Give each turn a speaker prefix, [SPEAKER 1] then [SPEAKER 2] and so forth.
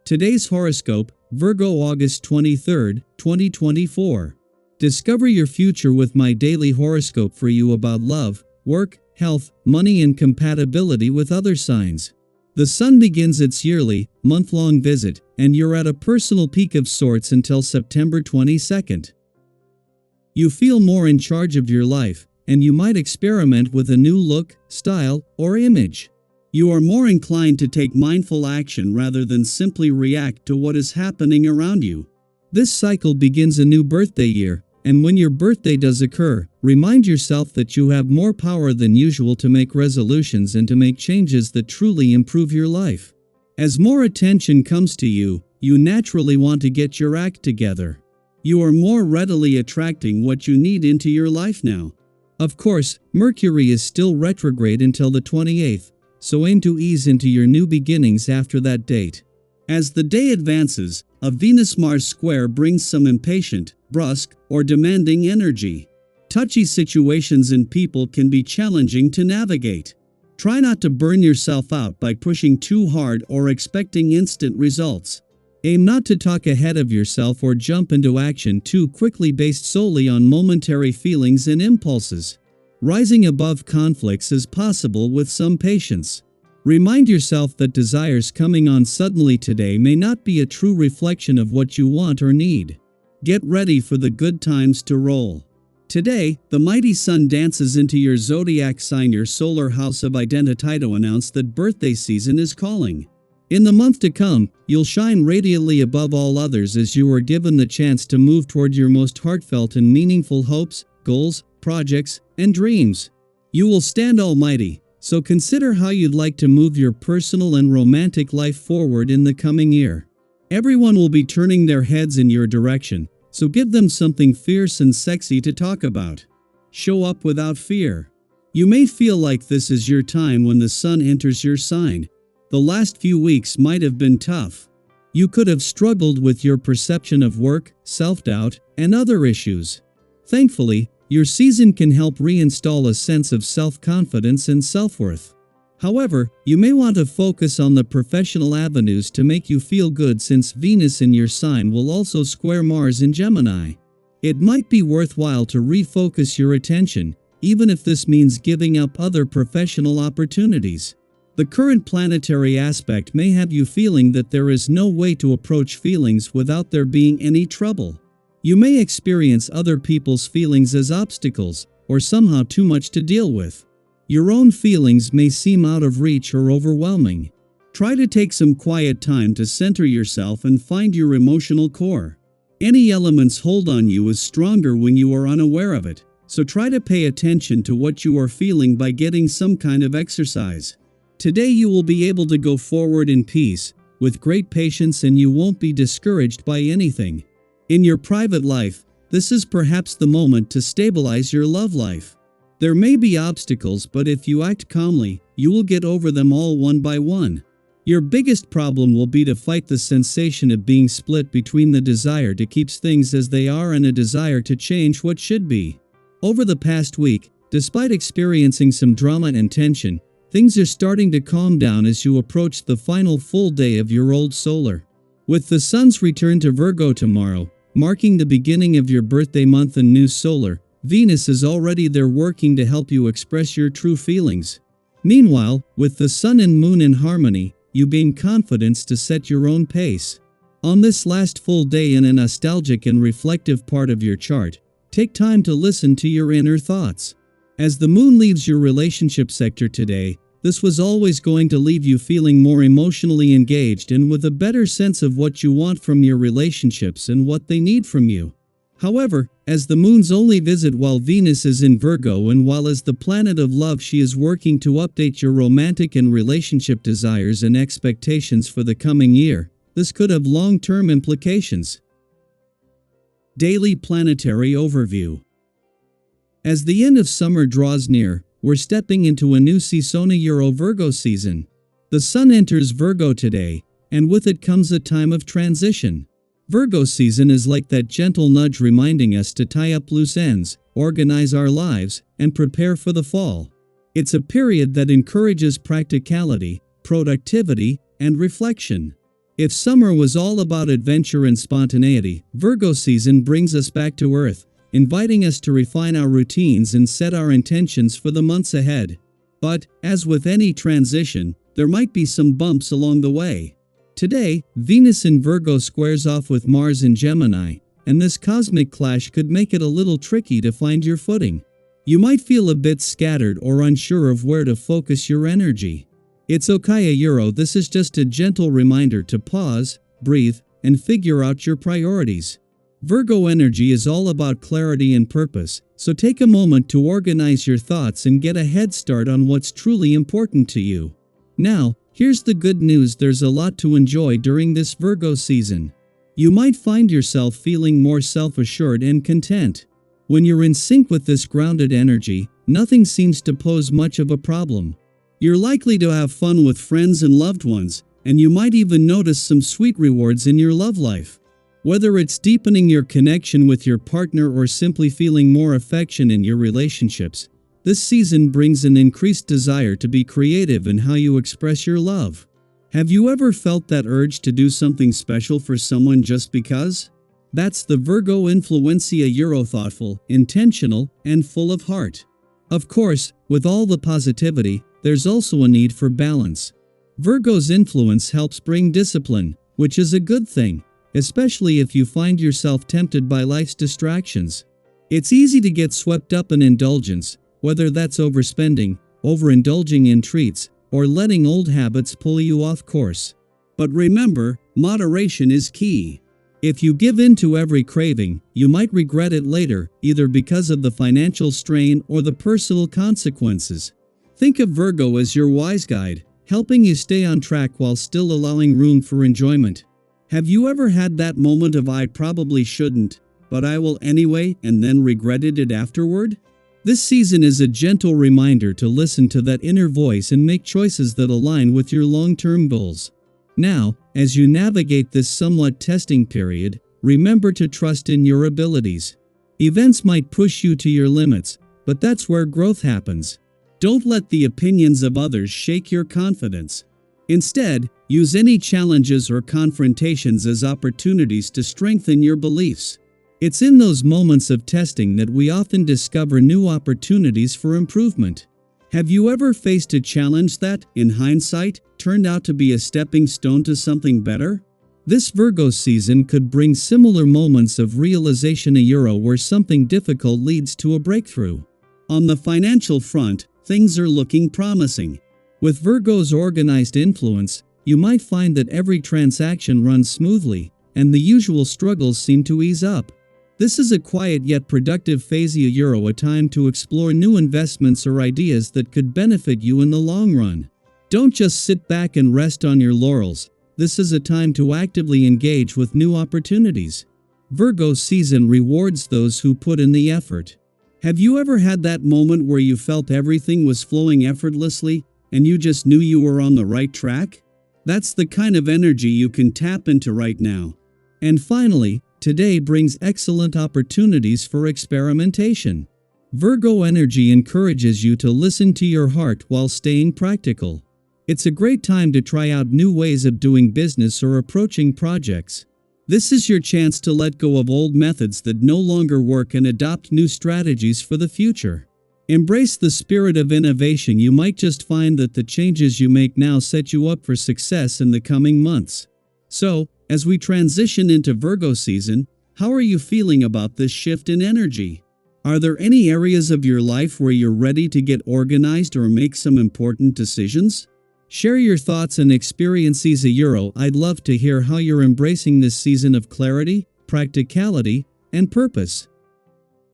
[SPEAKER 1] Today's horoscope, Virgo August 23, 2024. Discover your future with my daily horoscope for you about love, work, health, money and compatibility with other signs. The sun begins its yearly, month-long visit, and you're at a personal peak of sorts until September 22nd. You feel more in charge of your life, and you might experiment with a new look, style, or image. You are more inclined to take mindful action rather than simply react to what is happening around you. This cycle begins a new birthday year, and when your birthday does occur, remind yourself that you have more power than usual to make resolutions and to make changes that truly improve your life. As more attention comes to you, you naturally want to get your act together. You are more readily attracting what you need into your life now. Of course, Mercury is still retrograde until the 28th. So aim to ease into your new beginnings after that date. As the day advances, a Venus-Mars square brings some impatient, brusque, or demanding energy. Touchy situations in people can be challenging to navigate. Try not to burn yourself out by pushing too hard or expecting instant results. Aim not to talk ahead of yourself or jump into action too quickly based solely on momentary feelings and impulses. Rising above conflicts is possible with some patience. Remind yourself that desires coming on suddenly today may not be a true reflection of what you want or need. Get ready for the good times to roll. Today, the mighty sun dances into your zodiac sign. Your solar house of identity to announce that birthday season is calling. In the month to come, you'll shine radiantly above all others as you are given the chance to move toward your most heartfelt and meaningful hopes, goals, projects, and dreams. You will stand almighty, so consider how you'd like to move your personal and romantic life forward in the coming year. Everyone will be turning their heads in your direction, so give them something fierce and sexy to talk about. Show up without fear. You may feel like this is your time when the sun enters your sign. The last few weeks might have been tough. You could have struggled with your perception of work, self-doubt, and other issues. Thankfully, your season can help reinstall a sense of self-confidence and self-worth. However, you may want to focus on the professional avenues to make you feel good since Venus in your sign will also square Mars in Gemini. It might be worthwhile to refocus your attention, even if this means giving up other professional opportunities. The current planetary aspect may have you feeling that there is no way to approach feelings without there being any trouble. You may experience other people's feelings as obstacles, or somehow too much to deal with. Your own feelings may seem out of reach or overwhelming. Try to take some quiet time to center yourself and find your emotional core. Any elements hold on you is stronger when you are unaware of it, so try to pay attention to what you are feeling by getting some kind of exercise. Today you will be able to go forward in peace, with great patience, and you won't be discouraged by anything. In your private life, this is perhaps the moment to stabilize your love life. There may be obstacles, but if you act calmly, you will get over them all one by one. Your biggest problem will be to fight the sensation of being split between the desire to keep things as they are and a desire to change what should be. Over the past week, despite experiencing some drama and tension, things are starting to calm down as you approach the final full day of your old solar. With the sun's return to Virgo tomorrow, marking the beginning of your birthday month and new solar, Venus is already there working to help you express your true feelings. Meanwhile, with the sun and moon in harmony, you gain confidence to set your own pace. On this last full day in a nostalgic and reflective part of your chart, take time to listen to your inner thoughts. As the moon leaves your relationship sector today, this was always going to leave you feeling more emotionally engaged and with a better sense of what you want from your relationships and what they need from you. However, as the moon's only visit while Venus is in Virgo and while as the planet of love she is working to update your romantic and relationship desires and expectations for the coming year, this could have long-term implications. Daily Planetary Overview. As the end of summer draws near, we're stepping into a new Seasona Virgo season. The sun enters Virgo today, and with it comes a time of transition. Virgo season is like that gentle nudge reminding us to tie up loose ends, organize our lives, and prepare for the fall. It's a period that encourages practicality, productivity, and reflection. If summer was all about adventure and spontaneity, Virgo season brings us back to earth, inviting us to refine our routines and set our intentions for the months ahead. But, as with any transition, there might be some bumps along the way. Today, Venus in Virgo squares off with Mars in Gemini, and this cosmic clash could make it a little tricky to find your footing. You might feel a bit scattered or unsure of where to focus your energy. It's okay, this is just a gentle reminder to pause, breathe, and figure out your priorities. Virgo energy is all about clarity and purpose, so take a moment to organize your thoughts and get a head start on what's truly important to you. Now, here's the good news: there's a lot to enjoy during this Virgo season. You might find yourself feeling more self-assured and content. When you're in sync with this grounded energy, nothing seems to pose much of a problem. You're likely to have fun with friends and loved ones, and you might even notice some sweet rewards in your love life. Whether it's deepening your connection with your partner or simply feeling more affection in your relationships, this season brings an increased desire to be creative in how you express your love. Have you ever felt that urge to do something special for someone just because? That's the Virgo influencia, thoughtful, intentional, and full of heart. Of course, with all the positivity, there's also a need for balance. Virgo's influence helps bring discipline, which is a good thing, especially if you find yourself tempted by life's distractions. It's easy to get swept up in indulgence, whether that's overspending, overindulging in treats, or letting old habits pull you off course. But remember, moderation is key. If you give in to every craving, you might regret it later, either because of the financial strain or the personal consequences. Think of Virgo as your wise guide, helping you stay on track while still allowing room for enjoyment. Have you ever had that moment of "I probably shouldn't, but I will anyway," and then regretted it afterward? This season is a gentle reminder to listen to that inner voice and make choices that align with your long-term goals. Now, as you navigate this somewhat testing period, remember to trust in your abilities. Events might push you to your limits, but that's where growth happens. Don't let the opinions of others shake your confidence. Instead, use any challenges or confrontations as opportunities to strengthen your beliefs. It's in those moments of testing that we often discover new opportunities for improvement. Have you ever faced a challenge that, in hindsight, turned out to be a stepping stone to something better? This Virgo season could bring similar moments of realization, where something difficult leads to a breakthrough. On the financial front, things are looking promising. With Virgo's organized influence, you might find that every transaction runs smoothly, and the usual struggles seem to ease up. This is a quiet yet productive phase, a time to explore new investments or ideas that could benefit you in the long run. Don't just sit back and rest on your laurels. This is a time to actively engage with new opportunities. Virgo season rewards those who put in the effort. Have you ever had that moment where you felt everything was flowing effortlessly, and you just knew you were on the right track? That's the kind of energy you can tap into right now. And finally, today brings excellent opportunities for experimentation. Virgo energy encourages you to listen to your heart while staying practical. It's a great time to try out new ways of doing business or approaching projects. This is your chance to let go of old methods that no longer work and adopt new strategies for the future. Embrace the spirit of innovation. You might just find that the changes you make now set you up for success in the coming months. So, as we transition into Virgo season, how are you feeling about this shift in energy? Are there any areas of your life where you're ready to get organized or make some important decisions? Share your thoughts and experiences. I'd love to hear how you're embracing this season of clarity, practicality, and purpose.